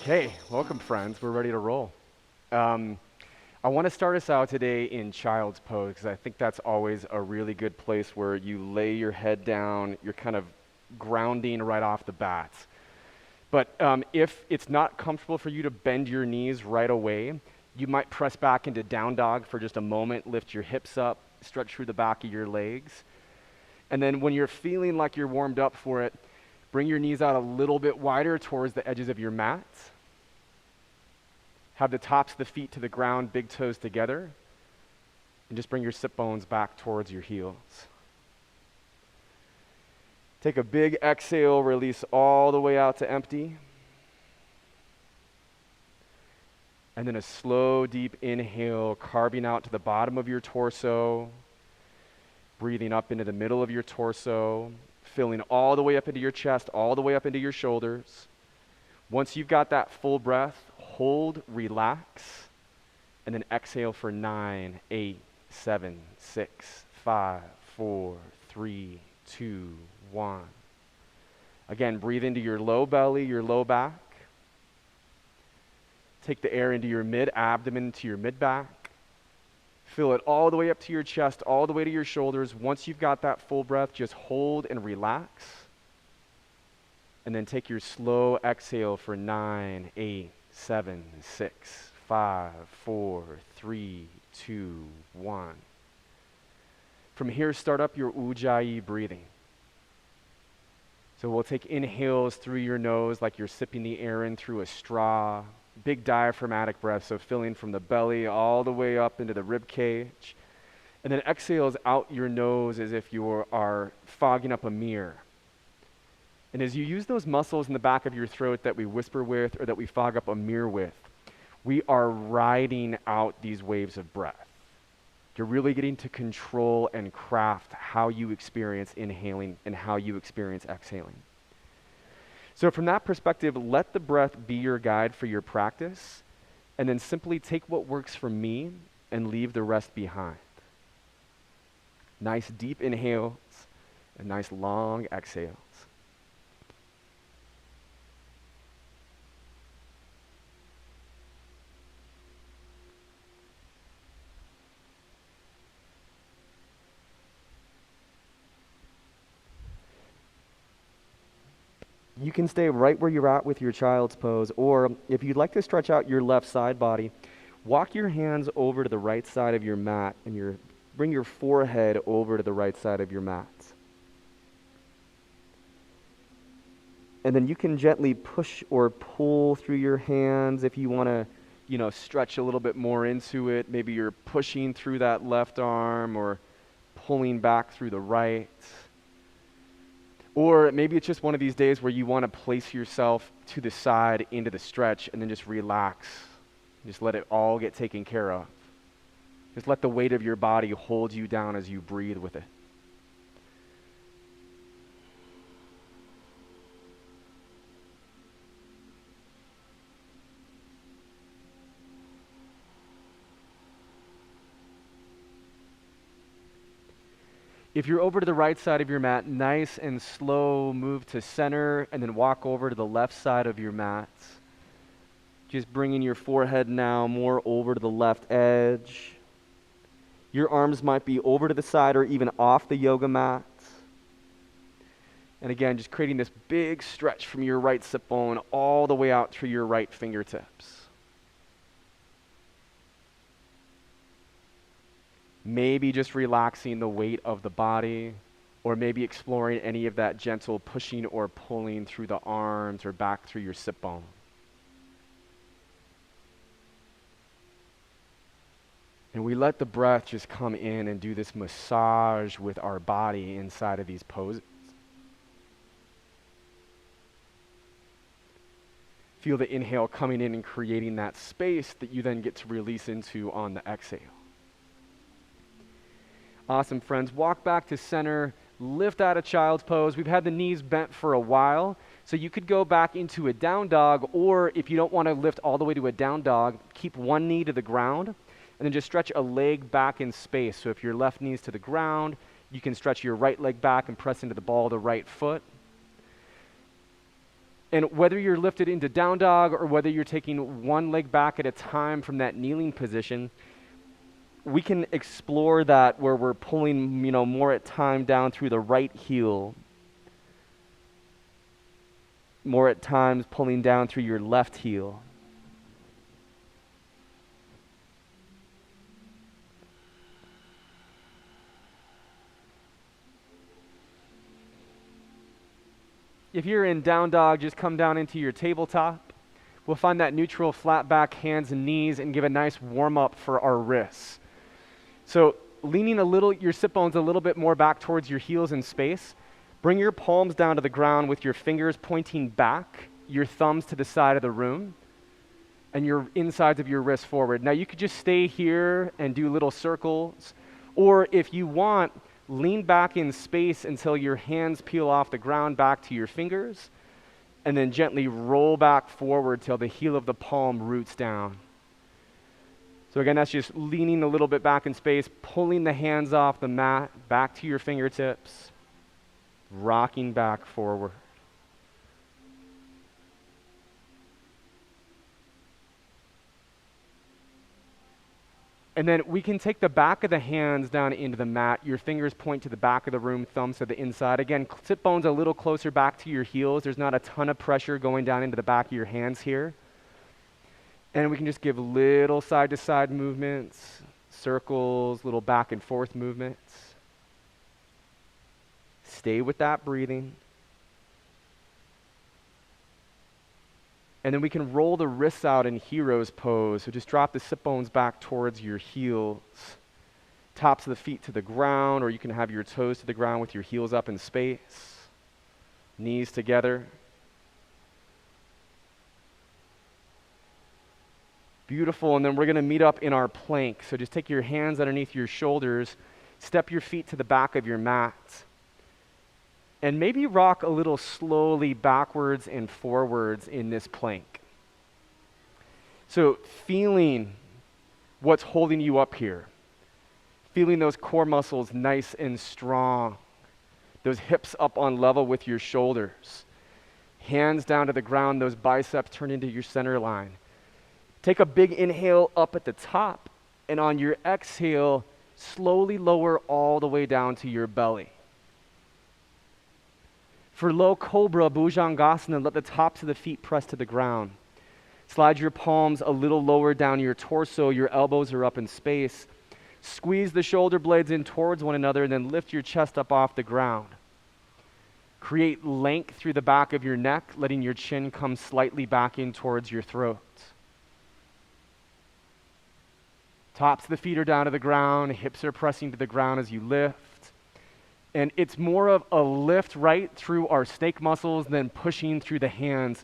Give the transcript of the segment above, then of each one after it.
Okay, welcome friends. We're ready to roll. I want to start us out today in child's pose because I think that's always a really good place where you lay your head down, you're kind of grounding right off the bat. But if it's not comfortable for you to bend your knees right away, you might press back into down dog for just a moment, lift your hips up, stretch through the back of your legs. And then when you're feeling like you're warmed up for it, bring your knees out a little bit wider towards the edges of your mat. Have the tops of the feet to the ground, big toes together. And just bring your sit bones back towards your heels. Take a big exhale, release all the way out to empty. And then a slow, deep inhale, carving out to the bottom of your torso. Breathing up into the middle of your torso. Filling all the way up into your chest, all the way up into your shoulders. Once you've got that full breath, hold, relax, and then exhale for 9, 8, 7, 6, 5, 4, 3, 2, 1. Again, breathe into your low belly, your low back. Take the air into your mid-abdomen to your mid-back. Fill it all the way up to your chest, all the way to your shoulders. Once you've got that full breath, just hold and relax. And then take your slow exhale for 9, 8, 7, 6, 5, 4, 3, 2, 1. From here, start up your Ujjayi breathing. So we'll take inhales through your nose like you're sipping the air in through a straw. Big diaphragmatic breath, so filling from the belly all the way up into the rib cage. And then exhales out your nose as if you are fogging up a mirror. And as you use those muscles in the back of your throat that we whisper with or that we fog up a mirror with, we are riding out these waves of breath. You're really getting to control and craft how you experience inhaling and how you experience exhaling. So from that perspective, let the breath be your guide for your practice, and then simply take what works for me and leave the rest behind. Nice deep inhales and nice long exhales. You can stay right where you're at with your child's pose, or if you'd like to stretch out your left side body, walk your hands over to the right side of your mat and bring your forehead over to the right side of your mat. And then you can gently push or pull through your hands if you want to, stretch a little bit more into it. Maybe you're pushing through that left arm or pulling back through the right. Or maybe it's just one of these days where you want to place yourself to the side into the stretch and then just relax. Just let it all get taken care of. Just let the weight of your body hold you down as you breathe with it. If you're over to the right side of your mat, nice and slow, move to center, and then walk over to the left side of your mat. Just bringing your forehead now more over to the left edge. Your arms might be over to the side or even off the yoga mat. And again, just creating this big stretch from your right sit bone all the way out through your right fingertips. Maybe just relaxing the weight of the body, or maybe exploring any of that gentle pushing or pulling through the arms or back through your sit bone. And we let the breath just come in and do this massage with our body inside of these poses. Feel the inhale coming in and creating that space that you then get to release into on the exhale. Awesome, friends. Walk back to center, lift out of child's pose. We've had the knees bent for a while, so you could go back into a down dog, or if you don't want to lift all the way to a down dog, keep one knee to the ground, and then just stretch a leg back in space. So if your left knee's to the ground, you can stretch your right leg back and press into the ball of the right foot. And whether you're lifted into down dog or whether you're taking one leg back at a time from that kneeling position, we can explore that where we're pulling, more at time down through the right heel. More at times pulling down through your left heel. If you're in down dog, just come down into your tabletop. We'll find that neutral flat back, hands and knees, and give a nice warm up for our wrists. So leaning your sit bones a little bit more back towards your heels in space. Bring your palms down to the ground with your fingers pointing back, your thumbs to the side of the room, and your insides of your wrists forward. Now you could just stay here and do little circles, or if you want, lean back in space until your hands peel off the ground back to your fingers, and then gently roll back forward till the heel of the palm roots down. So again, that's just leaning a little bit back in space, pulling the hands off the mat, back to your fingertips, rocking back forward. And then we can take the back of the hands down into the mat. Your fingers point to the back of the room, thumbs to the inside. Again, sit bones a little closer back to your heels. There's not a ton of pressure going down into the back of your hands here. And we can just give little side-to-side movements, circles, little back and forth movements. Stay with that breathing. And then we can roll the wrists out in hero's pose. So just drop the sit bones back towards your heels. Tops of the feet to the ground, or you can have your toes to the ground with your heels up in space. Knees together. Beautiful, and then we're going to meet up in our plank. So just take your hands underneath your shoulders, step your feet to the back of your mat, and maybe rock a little slowly backwards and forwards in this plank. So feeling what's holding you up here. Feeling those core muscles nice and strong. Those hips up on level with your shoulders. Hands down to the ground, those biceps turn into your center line. Take a big inhale up at the top, and on your exhale, slowly lower all the way down to your belly. For low Cobra Bhujangasana, let the tops of the feet press to the ground. Slide your palms a little lower down your torso, your elbows are up in space. Squeeze the shoulder blades in towards one another, and then lift your chest up off the ground. Create length through the back of your neck, letting your chin come slightly back in towards your throat. Tops of the feet are down to the ground, hips are pressing to the ground as you lift. And it's more of a lift right through our snake muscles than pushing through the hands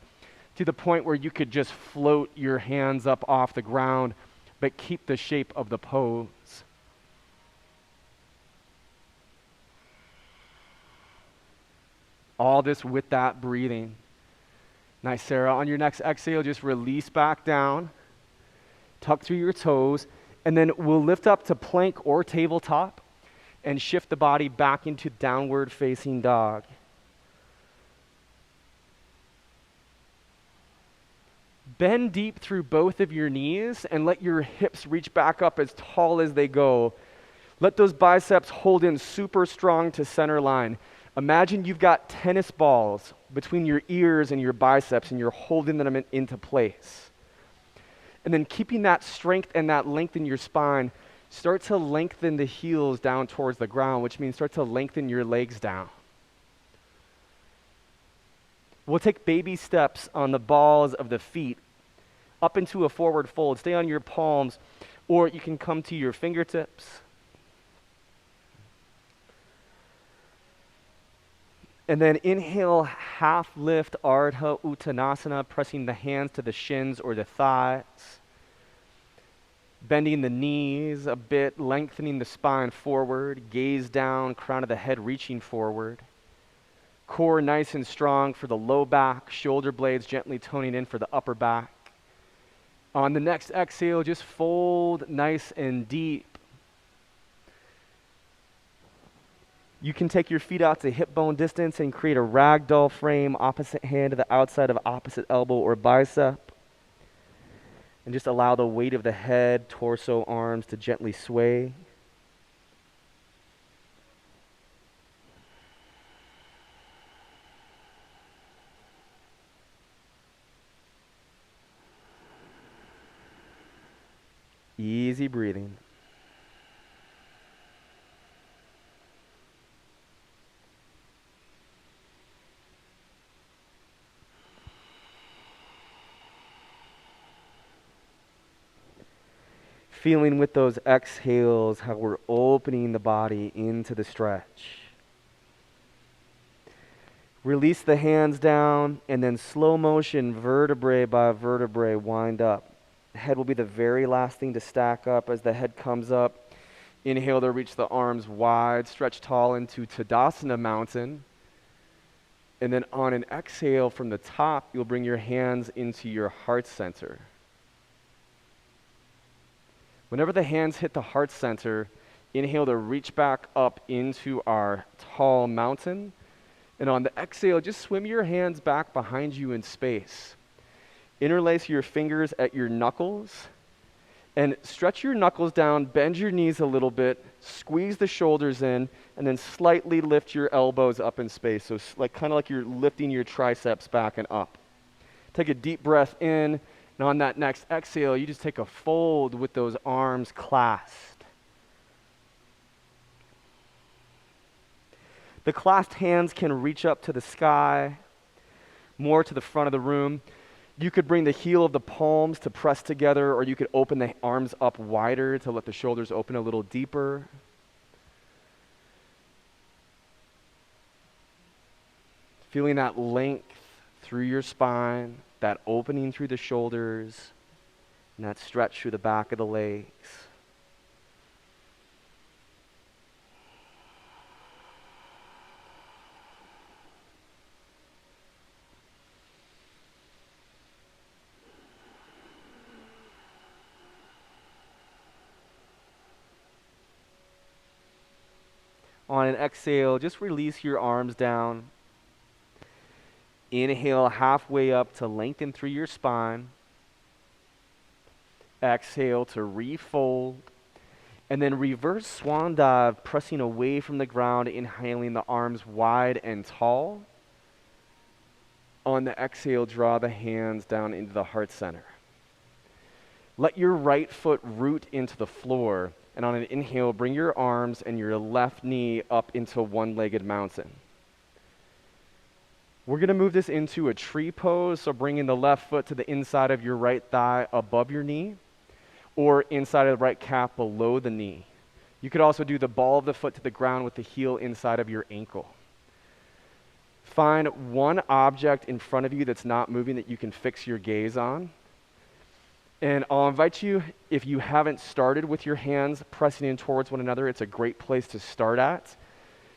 to the point where you could just float your hands up off the ground, but keep the shape of the pose. All this with that breathing. Nice, Sarah. On your next exhale, just release back down. Tuck through your toes. And then we'll lift up to plank or tabletop and shift the body back into downward facing dog. Bend deep through both of your knees and let your hips reach back up as tall as they go. Let those biceps hold in super strong to center line. Imagine you've got tennis balls between your ears and your biceps and you're holding them into place. And then keeping that strength and that length in your spine, start to lengthen the heels down towards the ground, which means start to lengthen your legs down. We'll take baby steps on the balls of the feet up into a forward fold. Stay on your palms, or you can come to your fingertips. And then inhale, half lift, Ardha Uttanasana, pressing the hands to the shins or the thighs. Bending the knees a bit, lengthening the spine forward, gaze down, crown of the head reaching forward. Core nice and strong for the low back, shoulder blades gently toning in for the upper back. On the next exhale, just fold nice and deep. You can take your feet out to hip bone distance and create a ragdoll frame, opposite hand to the outside of opposite elbow or bicep. And just allow the weight of the head, torso, arms to gently sway. Easy breathing. Feeling with those exhales how we're opening the body into the stretch. Release the hands down and then slow motion, vertebrae by vertebrae, wind up. The head will be the very last thing to stack up. As the head comes up, inhale to reach the arms wide, stretch tall into Tadasana Mountain. And then on an exhale from the top, you'll bring your hands into your heart center. Whenever the hands hit the heart center, inhale to reach back up into our tall mountain. And on the exhale, just swim your hands back behind you in space. Interlace your fingers at your knuckles and stretch your knuckles down, bend your knees a little bit, squeeze the shoulders in, and then slightly lift your elbows up in space. So kind of like you're lifting your triceps back and up. Take a deep breath in. And on that next exhale, you just take a fold with those arms clasped. The clasped hands can reach up to the sky, more to the front of the room. You could bring the heel of the palms to press together, or you could open the arms up wider to let the shoulders open a little deeper. Feeling that length through your spine, that opening through the shoulders, and that stretch through the back of the legs. On an exhale, just release your arms down. Inhale halfway up to lengthen through your spine. Exhale to refold. And then reverse swan dive, pressing away from the ground, inhaling the arms wide and tall. On the exhale, draw the hands down into the heart center. Let your right foot root into the floor. And on an inhale, bring your arms and your left knee up into one-legged mountain. We're going to move this into a tree pose, so bringing the left foot to the inside of your right thigh above your knee, or inside of the right calf below the knee. You could also do the ball of the foot to the ground with the heel inside of your ankle. Find one object in front of you that's not moving that you can fix your gaze on. And I'll invite you, if you haven't started with your hands pressing in towards one another, it's a great place to start at,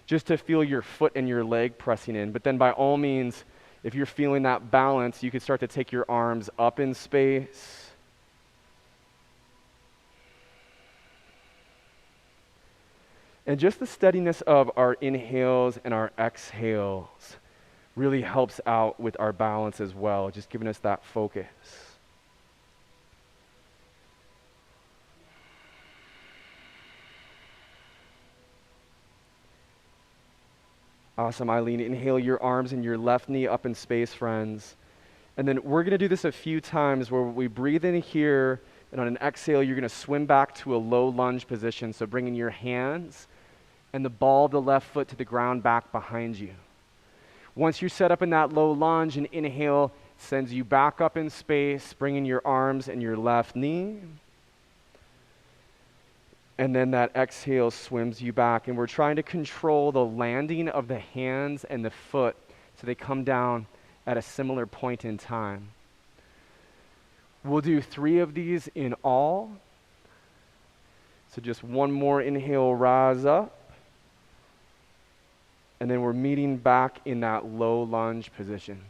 just to feel your foot and your leg pressing in. But then by all means, if you're feeling that balance, you can start to take your arms up in space. And just the steadiness of our inhales and our exhales really helps out with our balance as well, just giving us that focus. Awesome, Eileen. Inhale your arms and your left knee up in space, friends. And then we're going to do this a few times where we breathe in here, and on an exhale, you're going to swim back to a low lunge position. So bringing your hands and the ball of the left foot to the ground back behind you. Once you're set up in that low lunge, an inhale sends you back up in space, bringing your arms and your left knee. And then that exhale swims you back. And we're trying to control the landing of the hands and the foot so they come down at a similar point in time. We'll do 3 of these in all. So just one more inhale, rise up. And then we're meeting back in that low lunge position.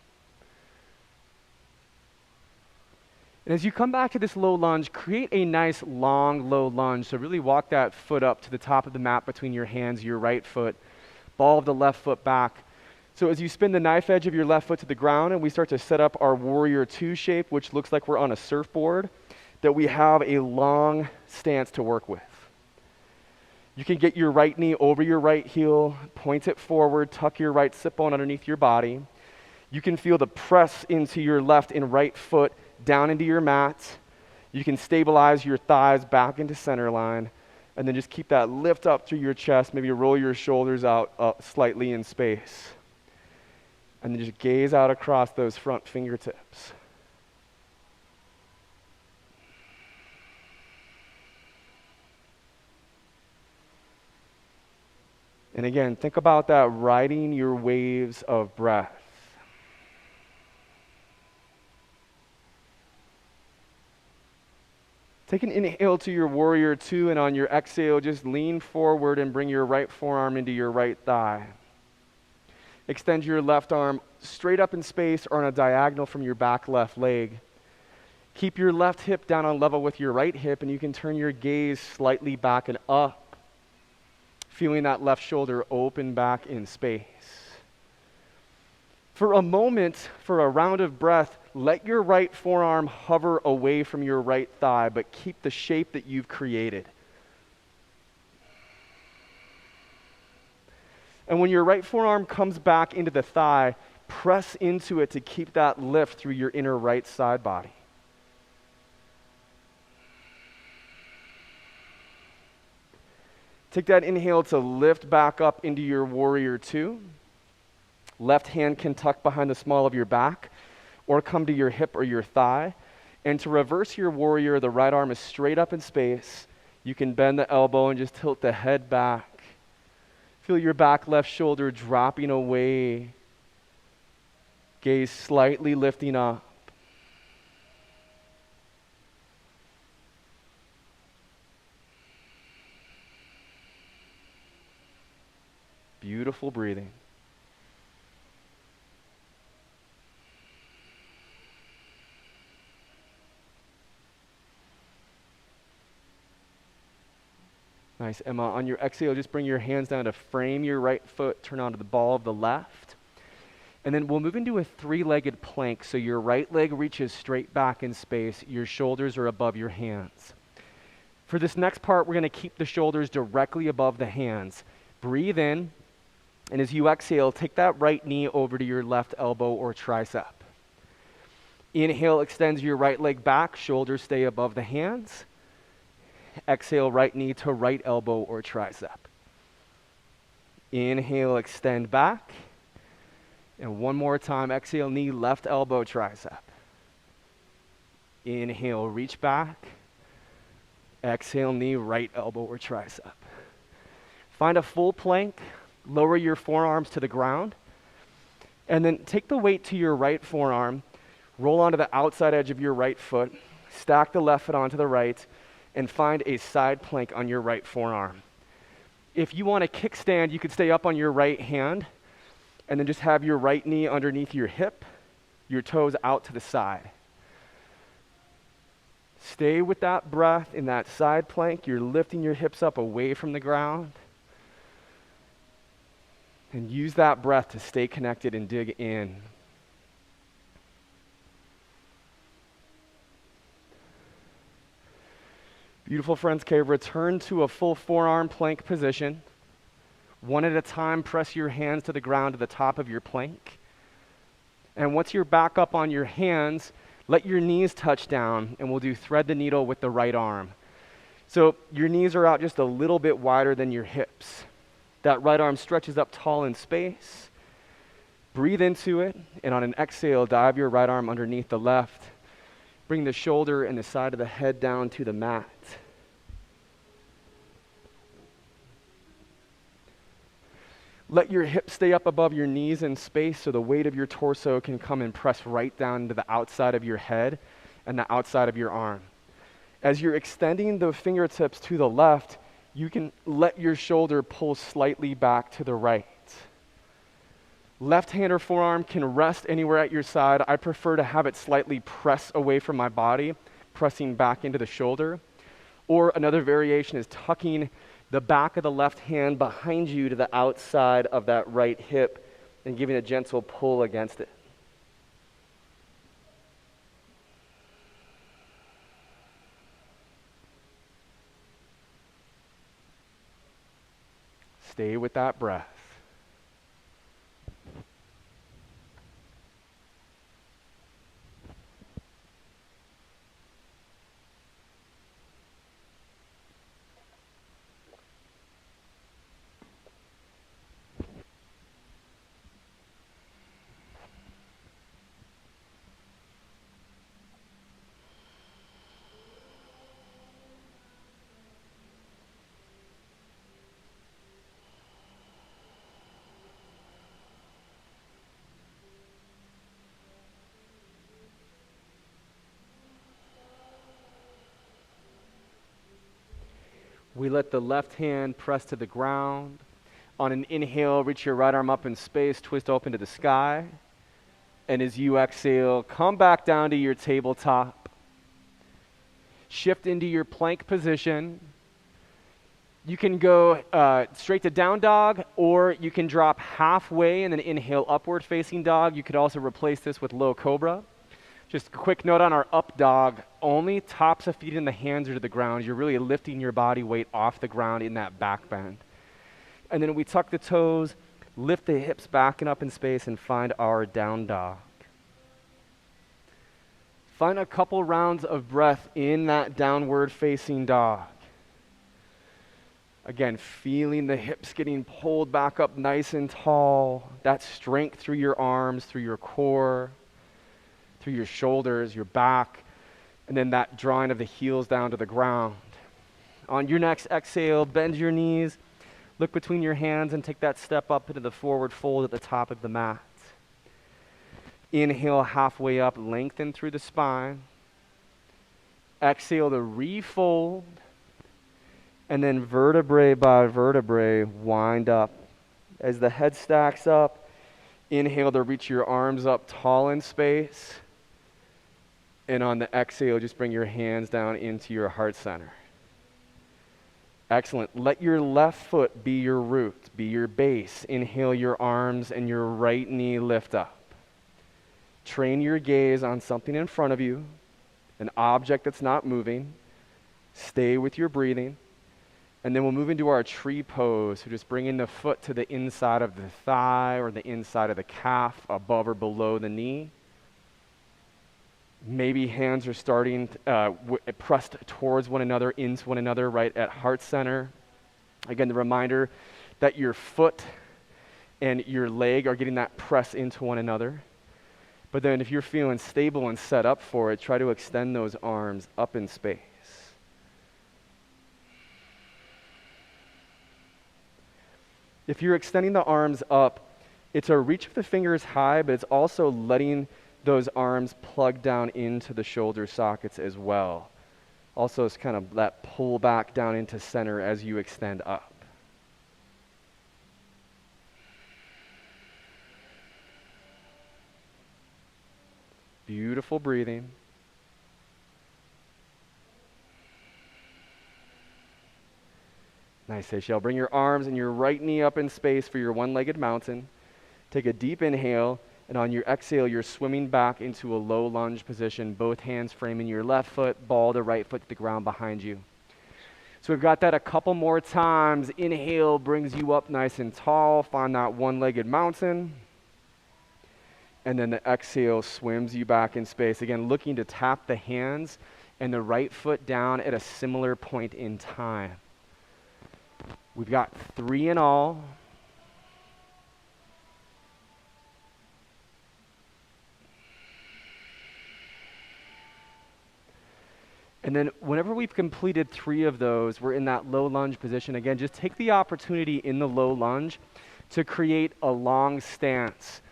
And as you come back to this low lunge, create a nice long low lunge. So really walk that foot up to the top of the mat between your hands, your right foot. Ball of the left foot back. So as you spin the knife edge of your left foot to the ground and we start to set up our warrior two shape, which looks like we're on a surfboard, that we have a long stance to work with. You can get your right knee over your right heel, point it forward, tuck your right sit bone underneath your body. You can feel the press into your left and right foot down into your mat. You can stabilize your thighs back into center line, and then just keep that lift up through your chest. Maybe roll your shoulders out up slightly in space. And then just gaze out across those front fingertips. And again, think about that riding your waves of breath. Take an inhale to your warrior two, and on your exhale, just lean forward and bring your right forearm into your right thigh. Extend your left arm straight up in space or on a diagonal from your back left leg. Keep your left hip down on level with your right hip, and you can turn your gaze slightly back and up, feeling that left shoulder open back in space. For a moment, for a round of breath, let your right forearm hover away from your right thigh, but keep the shape that you've created. And when your right forearm comes back into the thigh, press into it to keep that lift through your inner right side body. Take that inhale to lift back up into your warrior two. Left hand can tuck behind the small of your back or come to your hip or your thigh. And to reverse your warrior, the right arm is straight up in space. You can bend the elbow and just tilt the head back. Feel your back left shoulder dropping away. Gaze slightly lifting up. Beautiful breathing. Nice, Emma. On your exhale, just bring your hands down to frame your right foot, turn onto the ball of the left. And then we'll move into a three-legged plank. So your right leg reaches straight back in space. Your shoulders are above your hands. For this next part, we're going to keep the shoulders directly above the hands. Breathe in, and as you exhale, take that right knee over to your left elbow or tricep. Inhale, extends your right leg back, shoulders stay above the hands. Exhale, right knee to right elbow or tricep. Inhale, extend back. And one more time, exhale, knee, left elbow, tricep. Inhale, reach back. Exhale, knee, right elbow or tricep. Find a full plank. Lower your forearms to the ground. And then take the weight to your right forearm. Roll onto the outside edge of your right foot. Stack the left foot onto the right. And find a side plank on your right forearm. If you want a kickstand, you could stay up on your right hand and then just have your right knee underneath your hip, your toes out to the side. Stay with that breath in that side plank. You're lifting your hips up away from the ground. And use that breath to stay connected and dig in. Beautiful, friends. Okay, return to a full forearm plank position. One at a time, press your hands to the ground to the top of your plank. And once you're back up on your hands, let your knees touch down, and we'll do thread the needle with the right arm. So your knees are out just a little bit wider than your hips. That right arm stretches up tall in space. Breathe into it, and on an exhale, dive your right arm underneath the left. Bring the shoulder and the side of the head down to the mat. Let your hips stay up above your knees in space so the weight of your torso can come and press right down to the outside of your head and the outside of your arm. As you're extending the fingertips to the left, you can let your shoulder pull slightly back to the right. Left hand or forearm can rest anywhere at your side. I prefer to have it slightly press away from my body, pressing back into the shoulder. Or another variation is tucking the back of the left hand behind you to the outside of that right hip and giving a gentle pull against it. Stay with that breath. We let the left hand press to the ground. On an inhale, reach your right arm up in space, twist open to the sky. And as you exhale, come back down to your tabletop. Shift into your plank position. You can go straight to down dog, or you can drop halfway and then inhale upward facing dog. You could also replace this with low cobra. Just a quick note on our up dog, only tops of feet and the hands are to the ground. You're really lifting your body weight off the ground in that back bend. And then we tuck the toes, lift the hips back and up in space, and find our down dog. Find a couple rounds of breath in that downward facing dog. Again, feeling the hips getting pulled back up nice and tall. That strength through your arms, through your core, through your shoulders, your back, and then that drawing of the heels down to the ground. On your next exhale, bend your knees, look between your hands, and take that step up into the forward fold at the top of the mat. Inhale halfway up, lengthen through the spine. Exhale to refold, and then vertebrae by vertebrae, wind up. As the head stacks up, inhale to reach your arms up tall in space. And on the exhale, just bring your hands down into your heart center. Excellent. Let your left foot be your root, be your base. Inhale your arms and your right knee lift up. Train your gaze on something in front of you, an object that's not moving. Stay with your breathing. And then we'll move into our tree pose. So just bringing the foot to the inside of the thigh or the inside of the calf, above or below the knee. Maybe hands are starting pressed towards one another, into one another, right at heart center. Again, the reminder that your foot and your leg are getting that press into one another. But then if you're feeling stable and set up for it, try to extend those arms up in space. If you're extending the arms up, it's a reach of the fingers high, but it's also letting those arms plug down into the shoulder sockets as well. Also, it's kind of that pull back down into center as you extend up. Beautiful breathing. Nice, Seychelles. Bring your arms and your right knee up in space for your one-legged mountain. Take a deep inhale, and on your exhale, you're swimming back into a low lunge position, both hands framing your left foot, ball the right foot to the ground behind you. So we've got that a couple more times. Inhale brings you up nice and tall. Find that one-legged mountain. And then the exhale swims you back in space. Again, looking to tap the hands and the right foot down at a similar point in time. We've got 3 in all. And then whenever we've completed 3 of those, we're in that low lunge position. Again, just take the opportunity in the low lunge to create a long stance.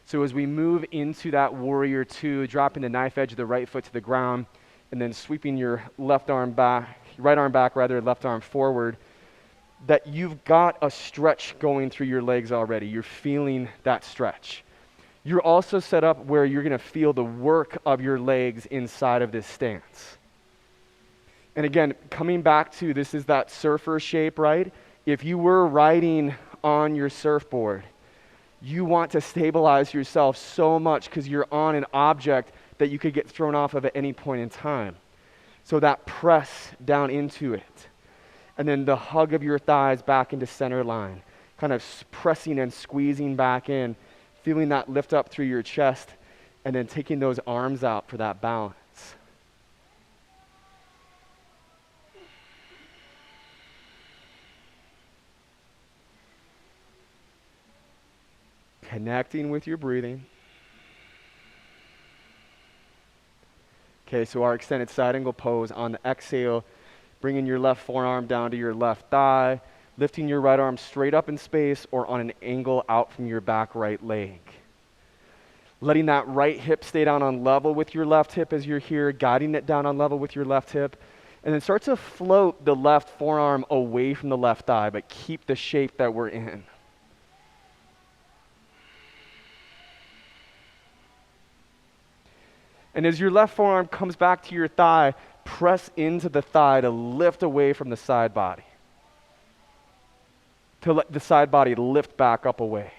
So as we move into that warrior 2, dropping the knife edge of the right foot to the ground, and then sweeping your right arm back, left arm forward, that you've got a stretch going through your legs already. You're feeling that stretch. You're also set up where you're going to feel the work of your legs inside of this stance. And again, coming back to this is that surfer shape, right? If you were riding on your surfboard, you want to stabilize yourself so much because you're on an object that you could get thrown off of at any point in time. So that press down into it. And then the hug of your thighs back into center line. Kind of pressing and squeezing back in, feeling that lift up through your chest, and then taking those arms out for that balance. Connecting with your breathing. Okay, so our extended side angle pose. On the exhale, bringing your left forearm down to your left thigh, lifting your right arm straight up in space or on an angle out from your back right leg. Letting that right hip stay down on level with your left hip as you're here, guiding it down on level with your left hip, and then start to float the left forearm away from the left thigh, but keep the shape that we're in. And as your left forearm comes back to your thigh, press into the thigh to lift away from the side body. To let the side body lift back up away.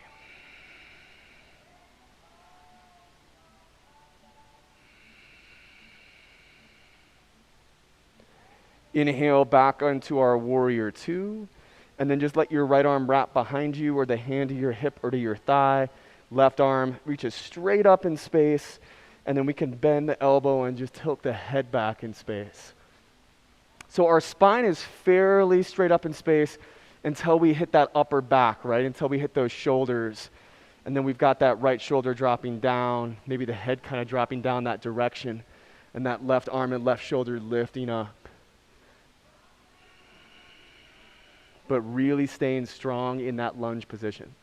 Inhale back onto our warrior two, and then just let your right arm wrap behind you or the hand to your hip or to your thigh. Left arm reaches straight up in space, and then we can bend the elbow and just tilt the head back in space. So our spine is fairly straight up in space until we hit that upper back, right? Until we hit those shoulders. And then we've got that right shoulder dropping down, maybe the head kind of dropping down that direction, and that left arm and left shoulder lifting up. But really staying strong in that lunge position.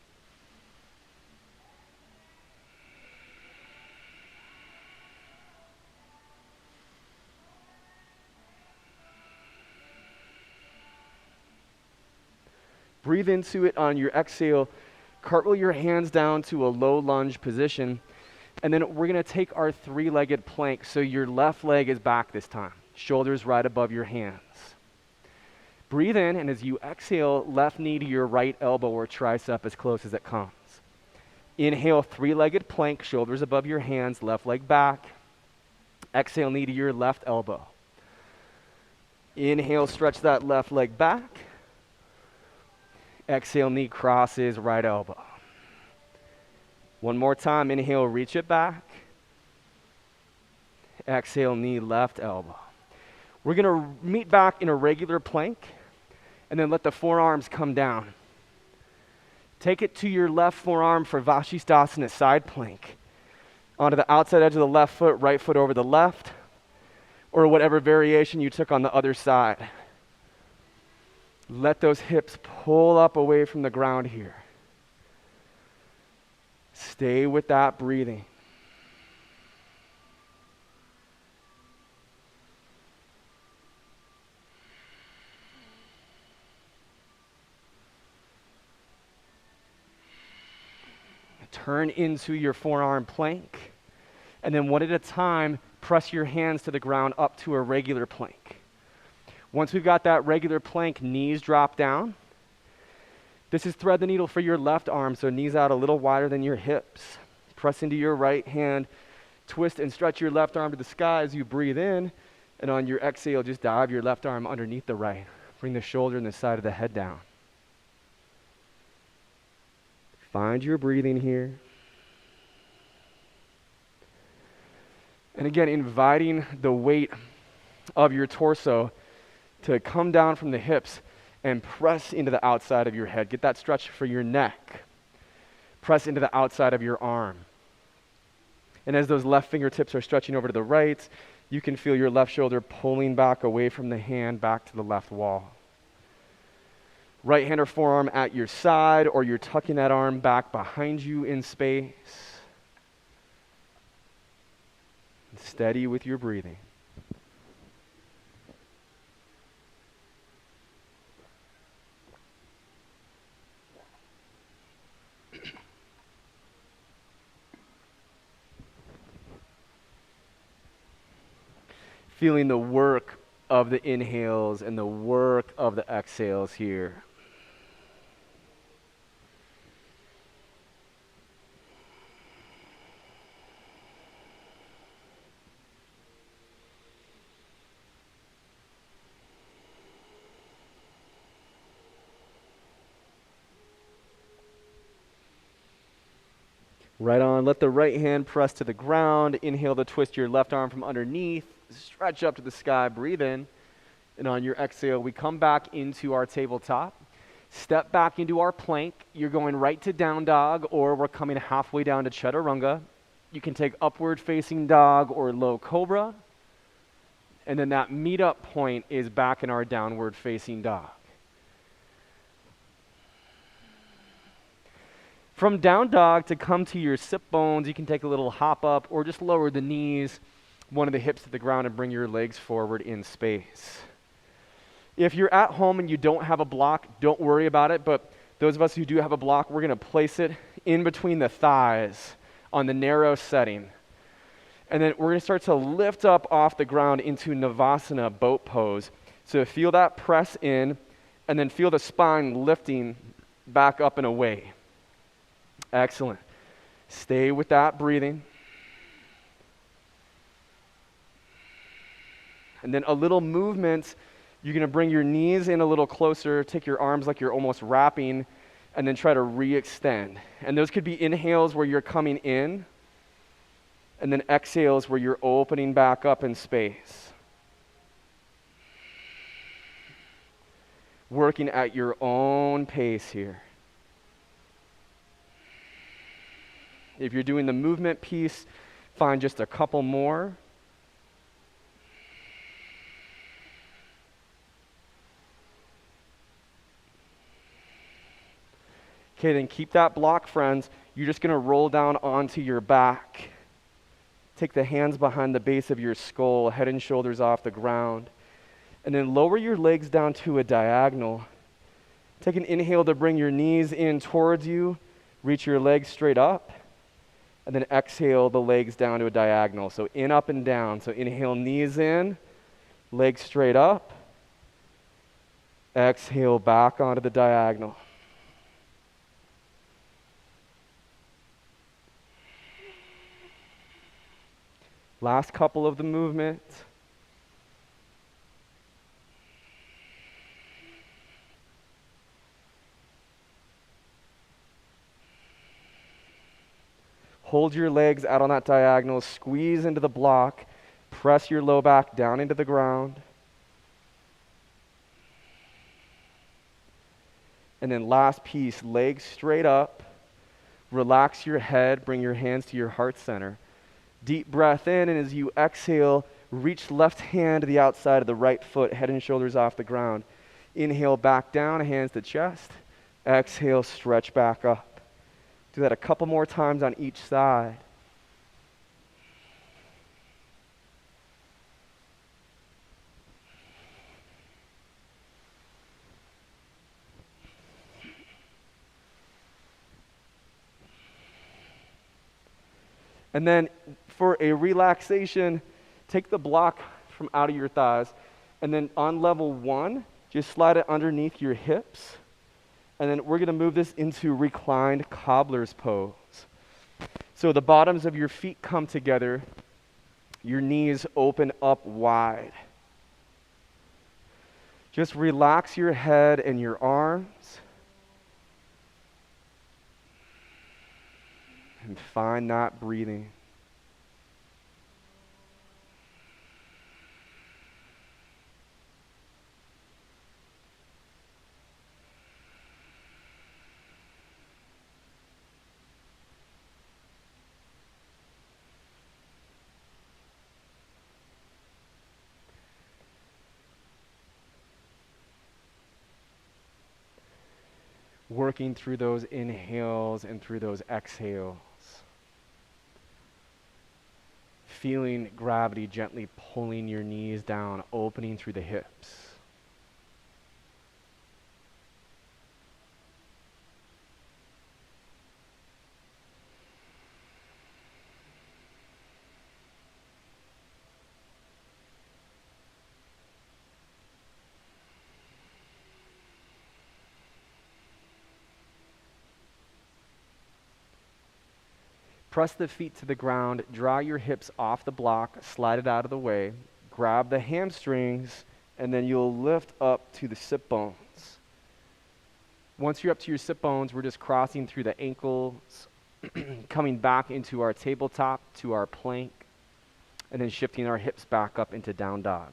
Breathe into it on your exhale. Cartwheel your hands down to a low lunge position. And then we're going to take our three-legged plank. So your left leg is back this time. Shoulders right above your hands. Breathe in, and as you exhale, left knee to your right elbow or tricep as close as it comes. Inhale, three-legged plank, shoulders above your hands, left leg back. Exhale, knee to your left elbow. Inhale, stretch that left leg back. Exhale, knee crosses, right elbow. One more time, inhale, reach it back. Exhale, knee, left elbow. We're going to meet back in a regular plank, and then let the forearms come down. Take it to your left forearm for Vashisthasana side plank. Onto the outside edge of the left foot, right foot over the left, or whatever variation you took on the other side. Let those hips pull up away from the ground here. Stay with that breathing. Turn into your forearm plank, and then one at a time, press your hands to the ground up to a regular plank. Once we've got that regular plank, knees drop down. This is thread the needle for your left arm, so knees out a little wider than your hips. Press into your right hand, twist and stretch your left arm to the sky as you breathe in, and on your exhale, just dive your left arm underneath the right. Bring the shoulder and the side of the head down. Find your breathing here. And again, inviting the weight of your torso to come down from the hips and press into the outside of your head. Get that stretch for your neck. Press into the outside of your arm. And as those left fingertips are stretching over to the right, you can feel your left shoulder pulling back away from the hand, back to the left wall. Right hand or forearm at your side, or you're tucking that arm back behind you in space. Steady with your breathing. Feeling the work of the inhales and the work of the exhales here. Right on. Let the right hand press to the ground. Inhale to twist your left arm from underneath. Stretch up to the sky. Breathe in. And on your exhale, we come back into our tabletop. Step back into our plank. You're going right to down dog, or we're coming halfway down to chaturanga. You can take upward facing dog or low cobra. And then that meetup point is back in our downward facing dog. From down dog to come to your sit bones, you can take a little hop up or just lower the knees, one of the hips to the ground, and bring your legs forward in space. If you're at home and you don't have a block, don't worry about it, but those of us who do have a block, we're going to place it in between the thighs on the narrow setting. And then we're going to start to lift up off the ground into Navasana, boat pose. So feel that press in, and then feel the spine lifting back up and away. Excellent. Stay with that breathing. And then a little movement. You're going to bring your knees in a little closer, take your arms like you're almost wrapping, and then try to re-extend. And those could be inhales where you're coming in, and then exhales where you're opening back up in space. Working at your own pace here. If you're doing the movement piece, find just a couple more. Okay, then keep that block, friends. You're just going to roll down onto your back. Take the hands behind the base of your skull, head and shoulders off the ground. And then lower your legs down to a diagonal. Take an inhale to bring your knees in towards you. Reach your legs straight up. And then exhale the legs down to a diagonal. So in, up, and down. So inhale, knees in, legs straight up. Exhale back onto the diagonal. Last couple of the movement. Hold your legs out on that diagonal, squeeze into the block, press your low back down into the ground. And then last piece, legs straight up, relax your head, bring your hands to your heart center. Deep breath in, and as you exhale, reach left hand to the outside of the right foot, head and shoulders off the ground. Inhale back down, hands to chest. Exhale, stretch back up. Do that a couple more times on each side. And then for a relaxation, take the block from out of your thighs, and then on level 1, just slide it underneath your hips. And then we're going to move this into reclined cobbler's pose. So the bottoms of your feet come together, your knees open up wide. Just relax your head and your arms. And find that breathing. Working through those inhales and through those exhales. Feeling gravity gently pulling your knees down, opening through the hips. Press the feet to the ground, draw your hips off the block, slide it out of the way, grab the hamstrings, and then you'll lift up to the sit bones. Once you're up to your sit bones, we're just crossing through the ankles, coming back into our tabletop, to our plank, and then shifting our hips back up into down dog.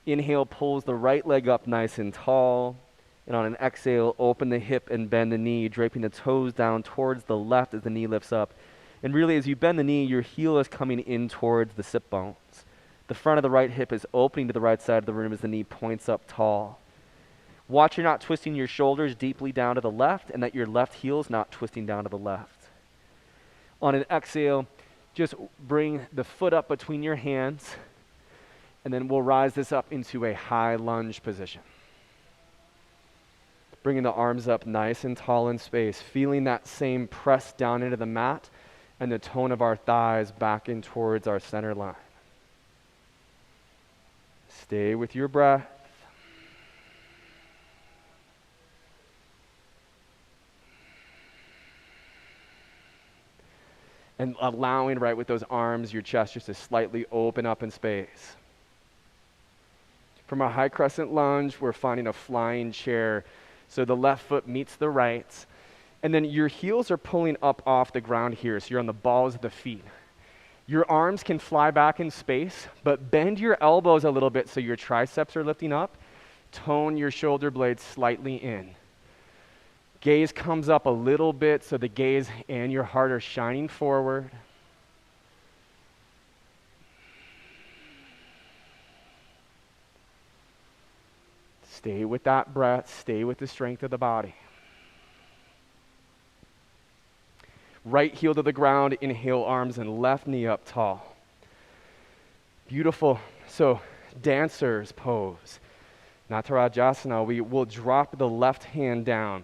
Inhale pulls the right leg up nice and tall. And on an exhale, open the hip and bend the knee, draping the toes down towards the left as the knee lifts up. And really, as you bend the knee, your heel is coming in towards the sit bones. The front of the right hip is opening to the right side of the room as the knee points up tall. Watch you're not twisting your shoulders deeply down to the left, and that your left heel is not twisting down to the left. On an exhale, just bring the foot up between your hands, and then we'll rise this up into a high lunge position. Bringing the arms up nice and tall in space, feeling that same press down into the mat and the tone of our thighs back in towards our center line. Stay with your breath. And allowing, right, with those arms, your chest just to slightly open up in space. From a high crescent lunge, we're finding a flying chair. So the left foot meets the right, and then your heels are pulling up off the ground here, so you're on the balls of the feet. Your arms can fly back in space, but bend your elbows a little bit so your triceps are lifting up. Tone your shoulder blades slightly in. Gaze comes up a little bit so the gaze and your heart are shining forward. Stay with that breath, stay with the strength of the body. Right heel to the ground, inhale arms and left knee up tall. Beautiful. So, dancer's pose. Natarajasana, we will drop the left hand down.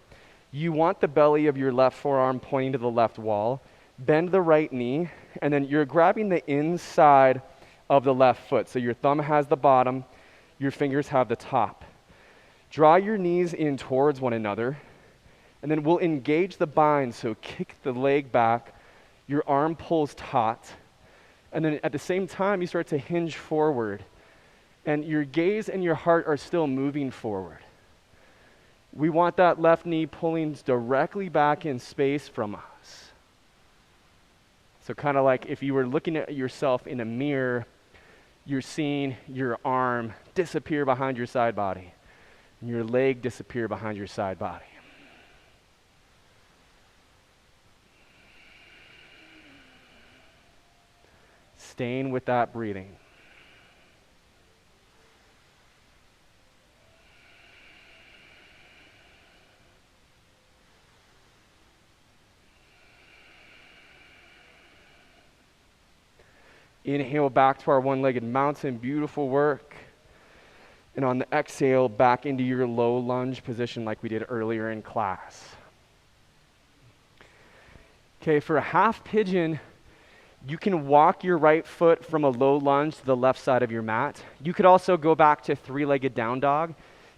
You want the belly of your left forearm pointing to the left wall. Bend the right knee, and then you're grabbing the inside of the left foot. So your thumb has the bottom, your fingers have the top. Draw your knees in towards one another, and then we'll engage the bind, so kick the leg back, your arm pulls taut, and then at the same time you start to hinge forward, and your gaze and your heart are still moving forward. We want that left knee pulling directly back in space from us. So kind of like if you were looking at yourself in a mirror, you're seeing your arm disappear behind your side body. Your leg disappear behind your side body. Staying with that breathing. Inhale back to our one-legged mountain, beautiful work. And on the exhale, back into your low lunge position like we did earlier in class. Okay, for a half pigeon, you can walk your right foot from a low lunge to the left side of your mat. You could also go back to three-legged down dog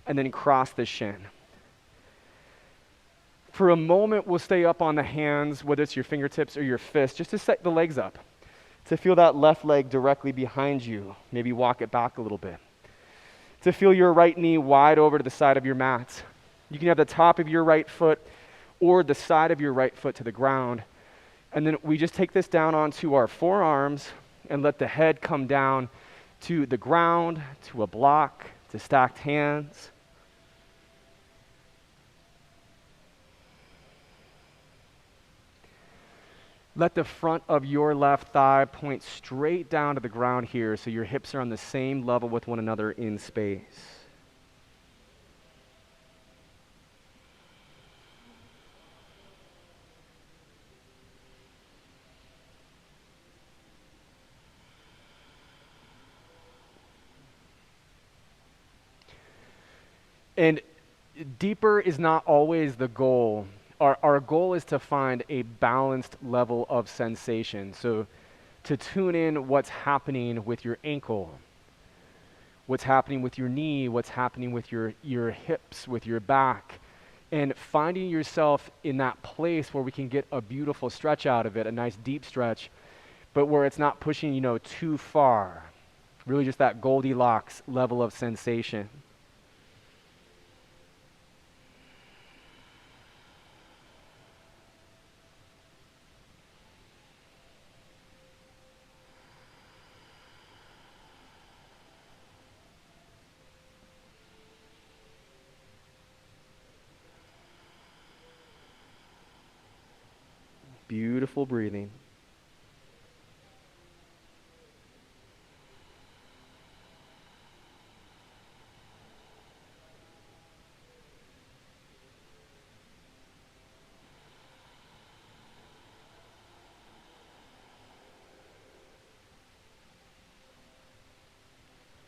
and then cross the shin. For a moment, we'll stay up on the hands, whether it's your fingertips or your fists, just to set the legs up, to feel that left leg directly behind you. Maybe walk it back a little bit. To feel your right knee wide over to the side of your mat. You can have the top of your right foot or the side of your right foot to the ground. And then we just take this down onto our forearms and let the head come down to the ground, to a block, to stacked hands. Let the front of your left thigh point straight down to the ground here so your hips are on the same level with one another in space. And deeper is not always the goal. Our goal is to find a balanced level of sensation. So to tune in what's happening with your ankle, what's happening with your knee, what's happening with your hips, with your back. and finding yourself in that place where we can get a beautiful stretch out of it, a nice deep stretch, but where it's not pushing, too far. Really just that Goldilocks level of sensation. Beautiful breathing.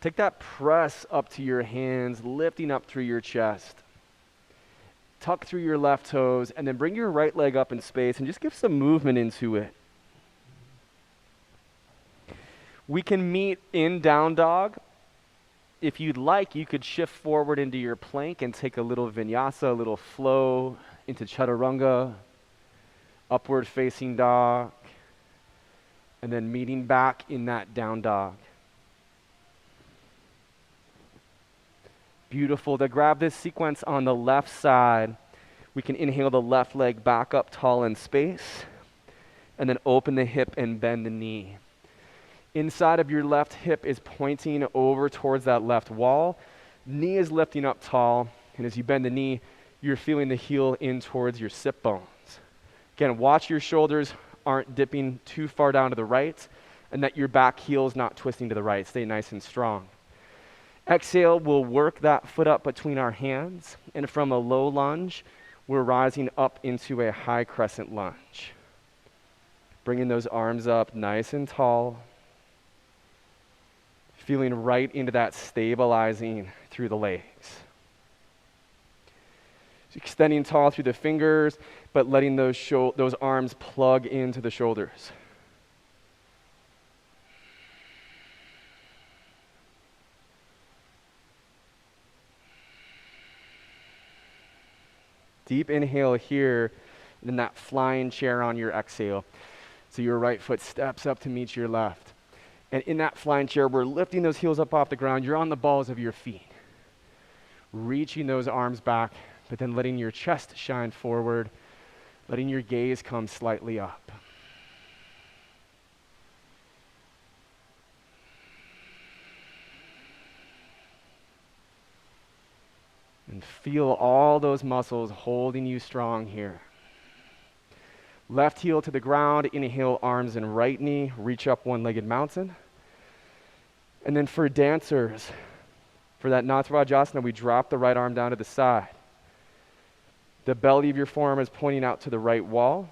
Take that press up to your hands, lifting up through your chest. Tuck through your left toes, and then bring your right leg up in space and just give some movement into it. We can meet in down dog. If you'd like, you could shift forward into your plank and take a little vinyasa, a little flow into chaturanga, upward facing dog, and then meeting back in that down dog. Beautiful. To grab this sequence on the left side, we can inhale the left leg back up tall in space, and then open the hip and bend the knee. Inside of your left hip is pointing over towards that left wall. Knee is lifting up tall, and as you bend the knee, you're feeling the heel in towards your sit bones. Again, watch your shoulders aren't dipping too far down to the right, and that your back heel is not twisting to the right. Stay nice and strong. Exhale, we'll work that foot up between our hands, and from a low lunge, we're rising up into a high crescent lunge. Bringing those arms up nice and tall, feeling right into that stabilizing through the legs. So extending tall through the fingers, but letting those arms plug into the shoulders. Deep inhale here, and then that flying chair on your exhale. So your right foot steps up to meet your left. And in that flying chair, we're lifting those heels up off the ground. You're on the balls of your feet. Reaching those arms back, but then letting your chest shine forward, letting your gaze come slightly up. And feel all those muscles holding you strong here. Left heel to the ground, inhale, arms and right knee, reach up one-legged mountain. And then for dancers, for that Natarajasana, we drop the right arm down to the side. The belly of your forearm is pointing out to the right wall.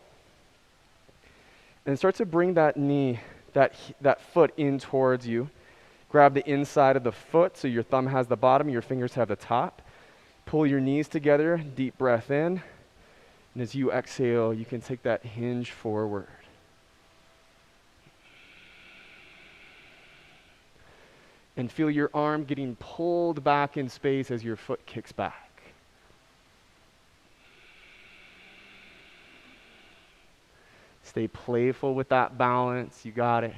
And start to bring that knee, that foot in towards you. Grab the inside of the foot so your thumb has the bottom, your fingers have the top. Pull your knees together, deep breath in. And as you exhale, you can take that hinge forward. And feel your arm getting pulled back in space as your foot kicks back. Stay playful with that balance. You got it.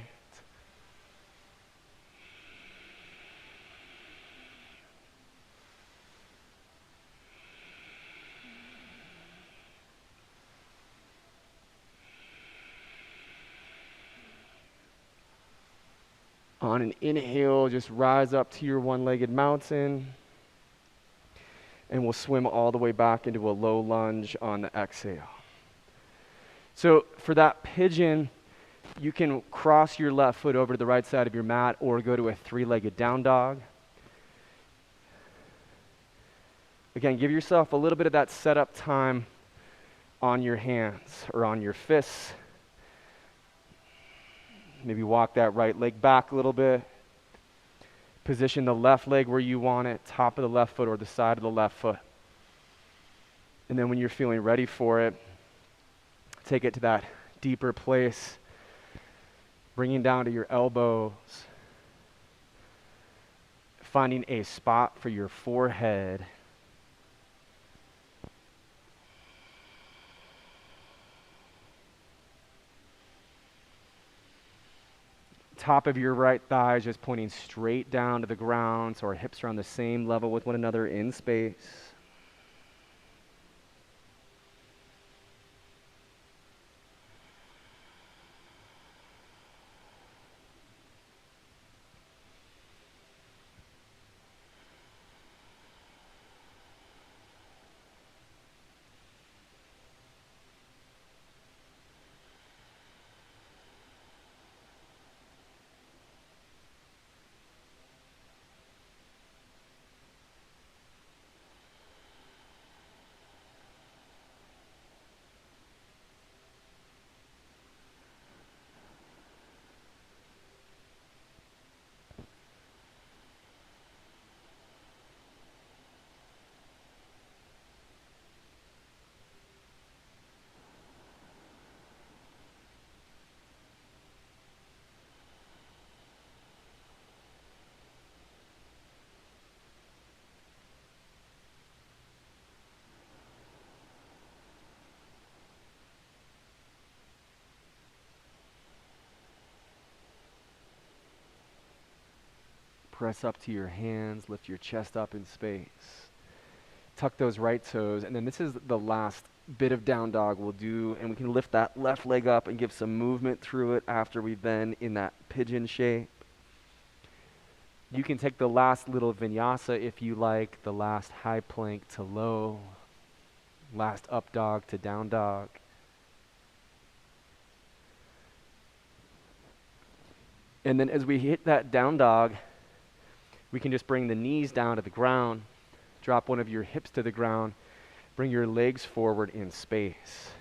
On an inhale, just rise up to your one-legged mountain. And we'll swim all the way back into a low lunge on the exhale. So for that pigeon, you can cross your left foot over to the right side of your mat or go to a three-legged down dog. Again, give yourself a little bit of that setup time on your hands or on your fists. Maybe walk that right leg back a little bit. Position the left leg where you want it, top of the left foot or the side of the left foot. And then when you're feeling ready for it, take it to that deeper place, bringing down to your elbows, finding a spot for your forehead. top of your right thigh is just pointing straight down to the ground, so our hips are on the same level with one another in space. Press up to your hands, lift your chest up in space. Tuck those right toes, and then this is the last bit of down dog we'll do, and we can lift that left leg up and give some movement through it after we've been in that pigeon shape. You can take the last little vinyasa if you like, the last high plank to low, last up dog to down dog. And then as we hit that down dog, we can just bring the knees down to the ground, drop one of your hips to the ground, bring your legs forward in space.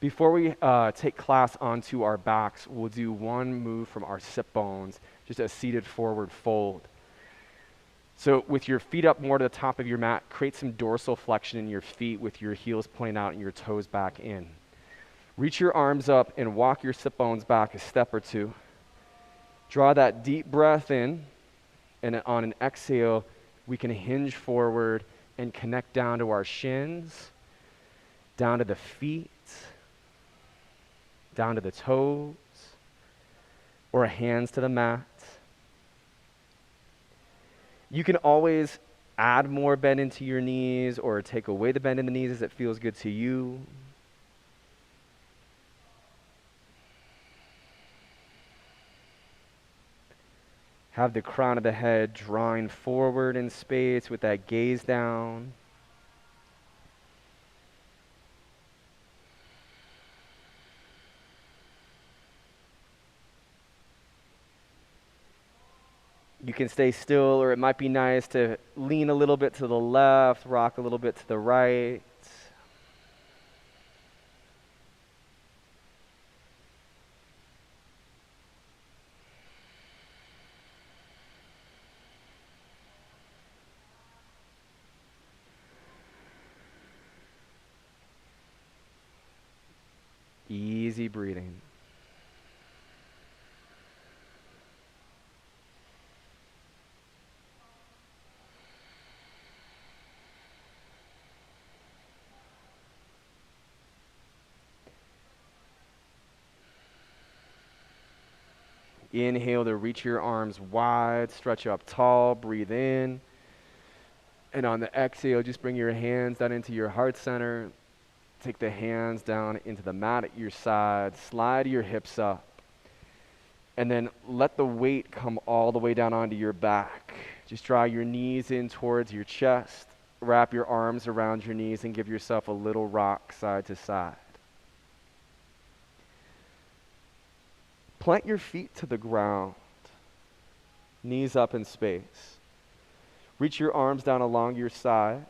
Before we take class onto our backs, we'll do one move from our sit bones, just a seated forward fold. So with your feet up more to the top of your mat, create some dorsal flexion in your feet with your heels pointing out and your toes back in. Reach your arms up and walk your sit bones back a step or two. Draw that deep breath in, and on an exhale, we can hinge forward and connect down to our shins, down to the feet, down to the toes, or hands to the mat. You can always add more bend into your knees or take away the bend in the knees as it feels good to you. Have the crown of the head drawing forward in space with that gaze down. You can stay still, or it might be nice to lean a little bit to the left, rock a little bit to the right. Easy breathing. Inhale to reach your arms wide, stretch up tall, breathe in. And on the exhale, just bring your hands down into your heart center. Take the hands down into the mat at your side, slide your hips up, and then let the weight come all the way down onto your back. Just draw your knees in towards your chest, wrap your arms around your knees, and give yourself a little rock side to side. Plant your feet to the ground, knees up in space. Reach your arms down along your sides.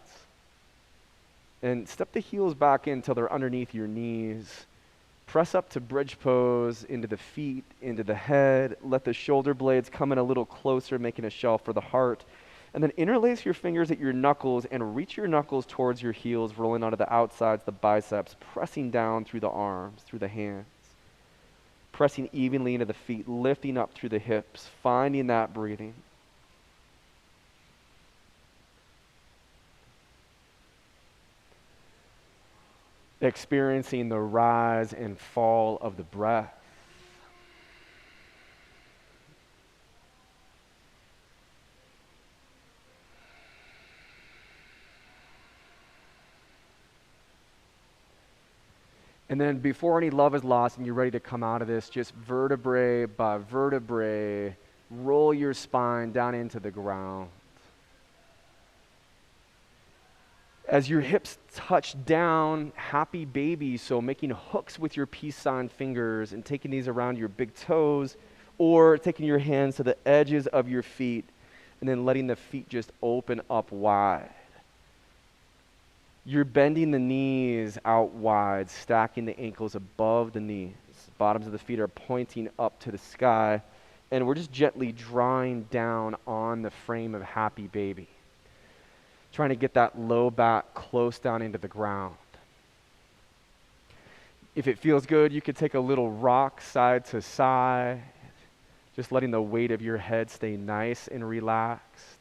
And step the heels back in until they're underneath your knees. Press up to bridge pose, into the feet, into the head. Let the shoulder blades come in a little closer, making a shelf for the heart. And then interlace your fingers at your knuckles and reach your knuckles towards your heels, rolling onto the outsides, the biceps, pressing down through the arms, through the hands. Pressing evenly into the feet, lifting up through the hips, finding that breathing. Experiencing the rise and fall of the breath. And then before any love is lost and you're ready to come out of this, just vertebrae by vertebrae, roll your spine down into the ground. As your hips touch down, happy baby, so making hooks with your peace sign fingers and taking these around your big toes, or taking your hands to the edges of your feet and then letting the feet just open up wide. You're bending the knees out wide, stacking the ankles above the knees. Bottoms of the feet are pointing up to the sky, and we're just gently drawing down on the frame of happy baby, trying to get that low back close down into the ground. If it feels good, you could take a little rock side to side, just letting the weight of your head stay nice and relaxed.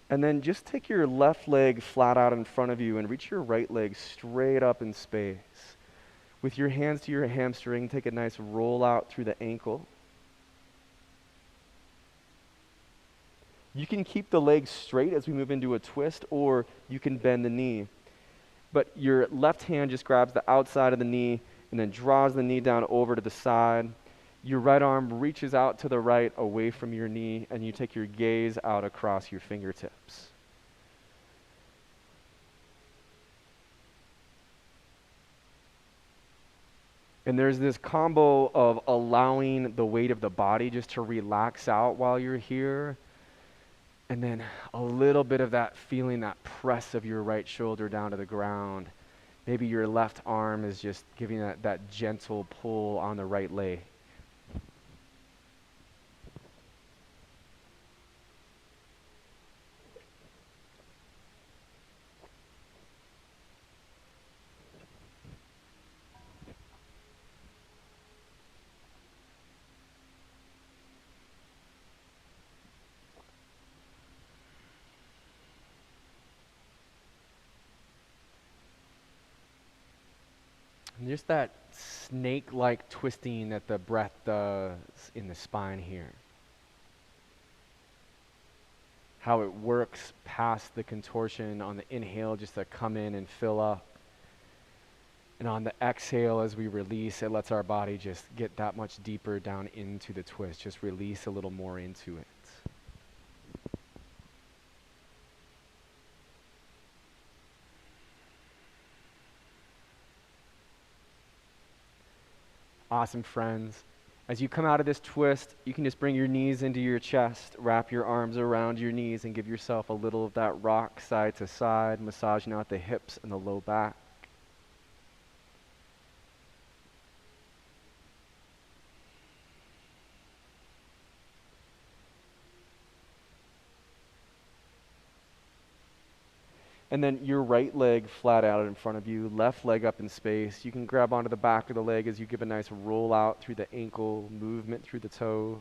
And then just take your left leg flat out in front of you and reach your right leg straight up in space. With your hands to your hamstring, take a nice roll out through the ankle. You can keep the leg straight as we move into a twist, or you can bend the knee. But your left hand just grabs the outside of the knee and then draws the knee down over to the side. Your right arm reaches out to the right away from your knee, and you take your gaze out across your fingertips. And there's this combo of allowing the weight of the body just to relax out while you're here, and then a little bit of that feeling, that press of your right shoulder down to the ground. Maybe your left arm is just giving that gentle pull on the right leg. And just that snake-like twisting that the breath does in the spine here. How it works past the contortion on the inhale just to come in and fill up. And on the exhale as we release, it lets our body just get that much deeper down into the twist. Just release a little more into it. Awesome, friends. As you come out of this twist, you can just bring your knees into your chest, wrap your arms around your knees, and give yourself a little of that rock side to side, massaging out the hips and the low back. And then your right leg flat out in front of you, left leg up in space. You can grab onto the back of the leg as you give a nice roll out through the ankle, movement through the toes.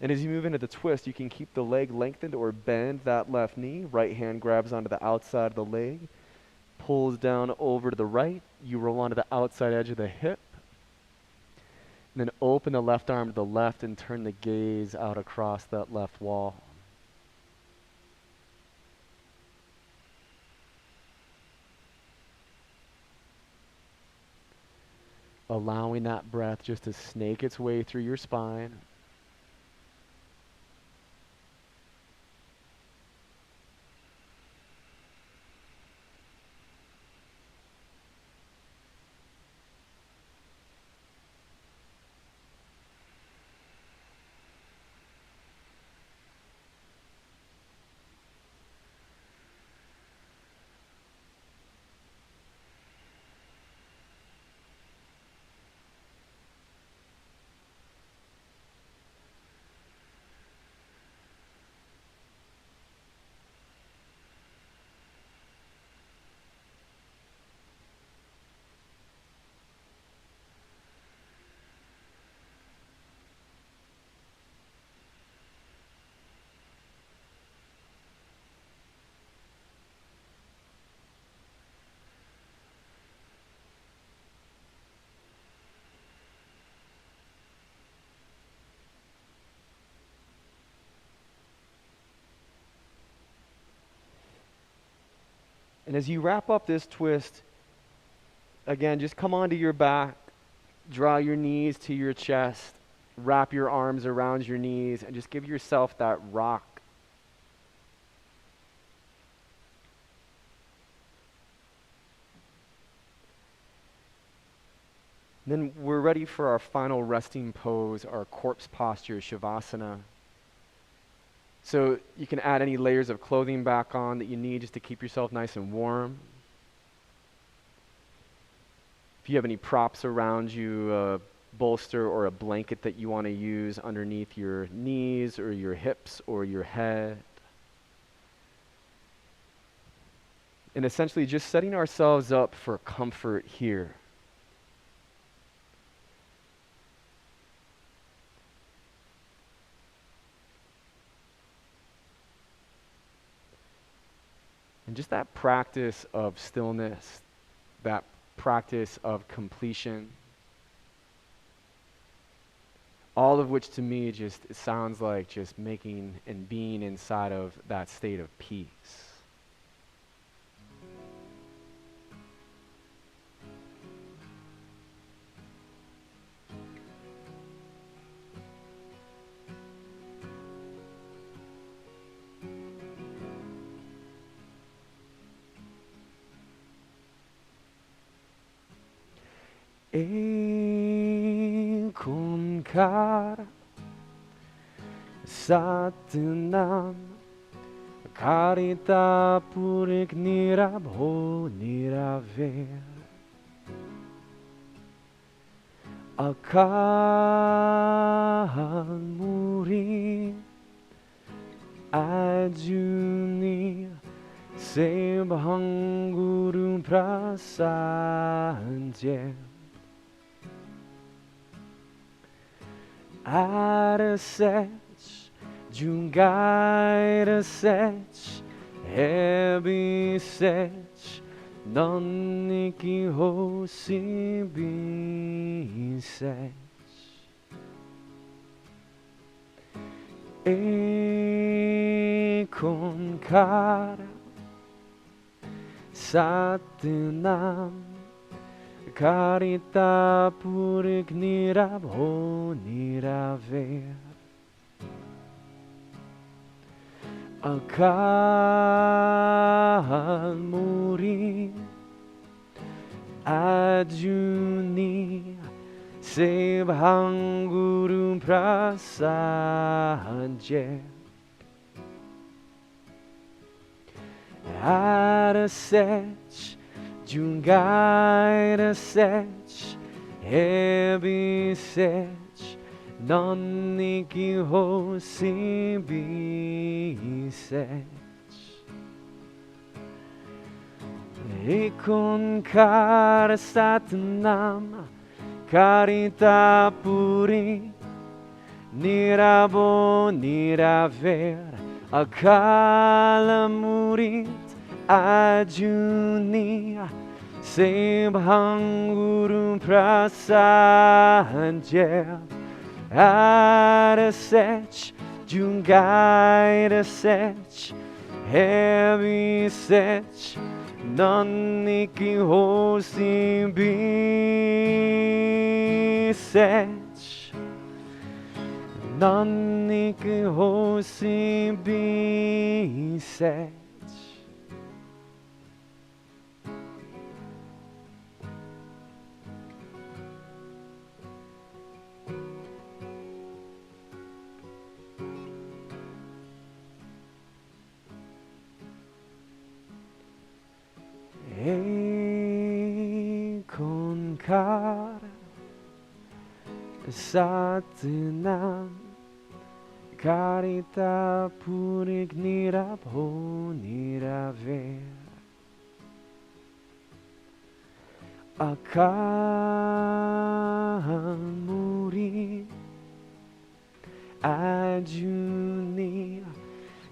And as you move into the twist, you can keep the leg lengthened or bend that left knee. Right hand grabs onto the outside of the leg, pulls down over to the right. You roll onto the outside edge of the hip. And then open the left arm to the left and turn the gaze out across that left wall. Allowing that breath just to snake its way through your spine. And as you wrap up this twist, again, just come onto your back, draw your knees to your chest, wrap your arms around your knees, and just give yourself that rock. Then we're ready for our final resting pose, our corpse posture, Shavasana. So you can add any layers of clothing back on that you need just to keep yourself nice and warm. If you have any props around you, a bolster or a blanket that you want to use underneath your knees or your hips or your head. And essentially just setting ourselves up for comfort here. And just that practice of stillness, that practice of completion, all of which to me just it sounds like just making and being inside of that state of peace. Ekunkara Satanam Karita Purik Nirabho Niraver Akal Muri Ajuni Sebhanguru Prasanje Arasech, Jungairasech, Ebisech, Noniki Hosibisech. Ekonkara, Satinam, Karita Purik Nirabho Niraver Akal Muri Ajuni Sebhanguru Prasanje Arasech Jungaira sech, heavy sech, noniki hosibi sech. Ekunkara satanam, karita puri, nirabo niraver, akala murit, ajuni, Sebhanguru Prasanje Arasech Jungaira sech Heavy sech Noniki Hosibi sech Noniki Hosibi sech. Ekonkara Satanam Karita Purik Nirabho Niraver Akal Muri Ajuni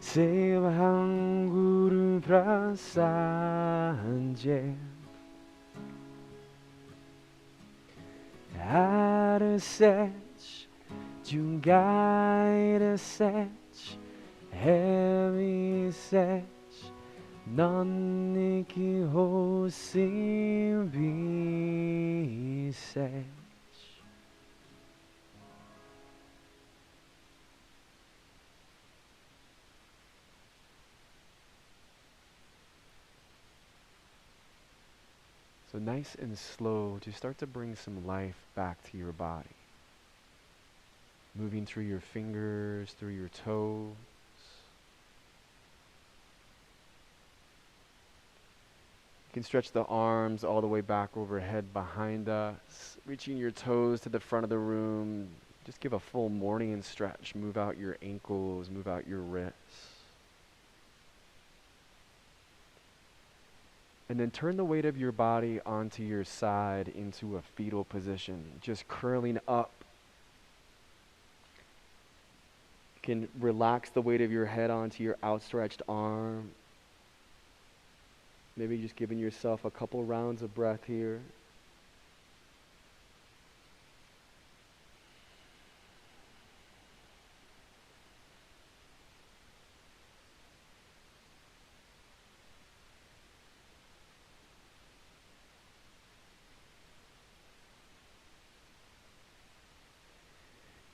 Sebhanguru Prasanje Arasech Jungaira sech Heavy sech Naniki ho simbi se. So nice and slow, just start to bring some life back to your body. Moving through your fingers, through your toes. You can stretch the arms all the way back overhead behind us, reaching your toes to the front of the room. Just give a full morning stretch. Move out your ankles, move out your wrists. And then turn the weight of your body onto your side into a fetal position, just curling up. You can relax the weight of your head onto your outstretched arm. Maybe just giving yourself a couple rounds of breath here.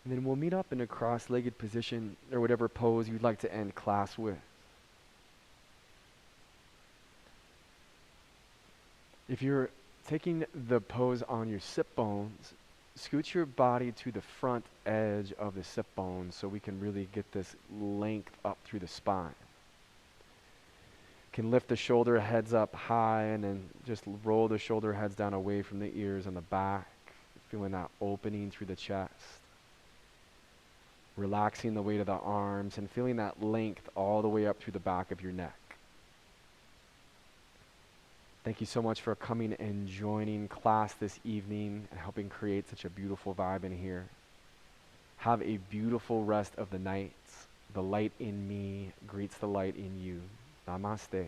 And then we'll meet up in a cross-legged position or whatever pose you'd like to end class with. If you're taking the pose on your sit bones, scoot your body to the front edge of the sit bones so we can really get this length up through the spine. Can lift the shoulder heads up high and then just roll the shoulder heads down away from the ears on the back, feeling that opening through the chest. Relaxing the weight of the arms and feeling that length all the way up through the back of your neck. Thank you so much for coming and joining class this evening and helping create such a beautiful vibe in here. Have a beautiful rest of the night. The light in me greets the light in you. Namaste.